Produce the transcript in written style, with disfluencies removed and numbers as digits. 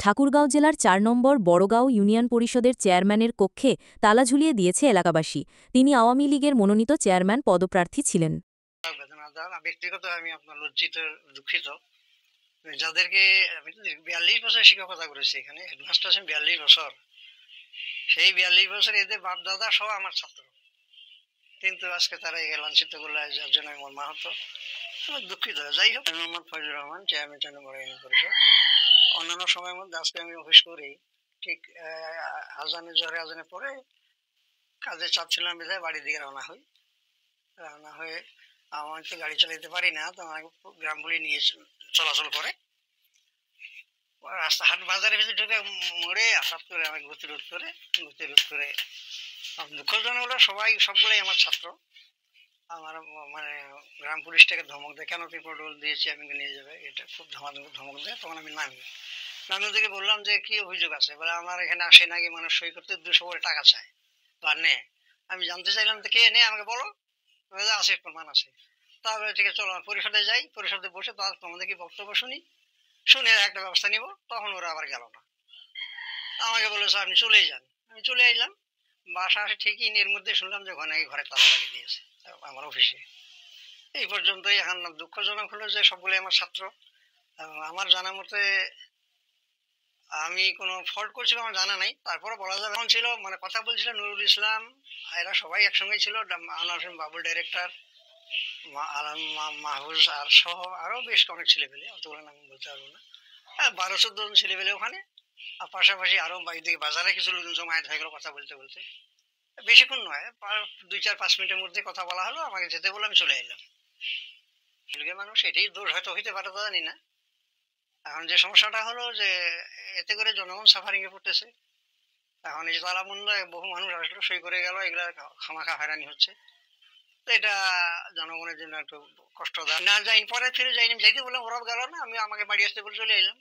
ঠাকুরগাঁও জেলার ৪ নম্বর বড়গাঁও ইউনিয়ন পরিষদের চেয়ারম্যানের কক্ষে তালা ঝুলিয়ে দিয়েছে এলাকাবাসী। তিনি আওয়ামী লীগের মনোনীত চেয়ারম্যান পদপ্রার্থী ছিলেন। ব্যক্তিগত আমি আপনার লজ্জিত, দুঃখিত। যাদেরকে আমি তো ৪২ বছর শিক্ষকতা করেছি, এখানে হেডমাস্টার আছেন ৪২ বছর। সেই ৪২ বছর এদের বাপ দাদা সহ আমার ছাত্র, কিন্তু আজকে তারা লাঞ্ছিত করলে, যার জন্য আমি মর্মাহত, দুঃখিত। যাই হোক, মোহাম্মদ ফয়জুর রহমান, চেয়ারম্যান ইউনিয়ন পরিষদ। অন্যান্য সময়ের মধ্যে আজকে আমি অফিস করি, ঠিক আজানের জোহরে আজানের পরে কাজের চাপ ছিলাম বিধায় বাড়ির দিকে রওনা হয়ে আমি তো গাড়ি চালাতে পারি না, তো আমাকে গ্রামগুলি নিয়ে চলাচল করে রাস্তা হাট বাজারের ভিতরে ঢুকে মোড়ে হঠাৎ করে আমি গতিরোধ করে দুঃখজনক হলো সবগুলোই আমার ছাত্র। আমার মানে গ্রাম পুলিশটাকে ধমক দেয়, কেন তুই পেট্রোল দিয়েছি আমি নিয়ে যাবে, এটা খুব ধমক দেয়। তখন আমি নামি থেকে বললাম যে কি অভিযোগ আছে, বলে আমার এখানে আসে নাকি মানুষ সই করতে 200 করে টাকা চায় আর নে। আমি জানতে চাইলাম তো কে নে, আমাকে বলো। আছে, প্রমাণ আছে। তারপরে ঠিক আছে, চলো পরিষদে যাই, পরিষদে বসে তোমাদের কি বক্তব্য শুনে একটা ব্যবস্থা নিব। তখন ওরা আবার গেল না, আমাকে বলেছে আপনি চলেই যান। আমি চলে এলাম, বাসা আসে ঠিকই, এর মধ্যে শুনলাম যে ঘরে তালা লাগিয়ে দিয়েছে আমার অফিসে। এই পর্যন্তই। এখন দুঃখজনক হলো যে সবগুলো আমার ছাত্র। আমার জানা মতে আমি কোনো ফল্ট করছিলাম আমার জানা নাই, তারপরে বলা যাবে এখন ছিল মানে কথা বলছিল নুরুল ইসলাম, এরা সবাই একসঙ্গে ছিল, আনোয়ার হোসেন বাবুল ডাইরেক্টর, মাহবুজ আর সহ আরো বেশ অনেক ছেলেপেলে, অতগুলো নাম বলতে পারবো না, 12-14 জন ছেলেপেলে ওখানে। আর পাশাপাশি আরো বাইরে বাজারে কিছু লোকজন জমায়েত হয়ে গেল কথা বলতে বলতে। বেশিক্ষণ নয়, 2-4-5 মিনিটের মধ্যে কথা বলা হলো, আমাকে যেতে বলে আমি চলে এলাম। মানুষ এটাই দোষ হয়তো হইতে পারে, তা জানি না। এখন যে সমস্যাটা হলো যে এতে করে জনগণ সাফারিং এ পড়তেছে। এখন এই যে তালাবন্ধায় বহু মানুষ আসলো, সই করে গেল, এগুলা খামাখা হয়রানি হচ্ছে। তো এটা জনগণের জন্য একটু কষ্টদায়ক। না যাই, পরে ফিরে যাইনি, যাইতে বললাম, ওরাও গেল না, আমাকে বাড়ি আসতে বলে চলে এলাম।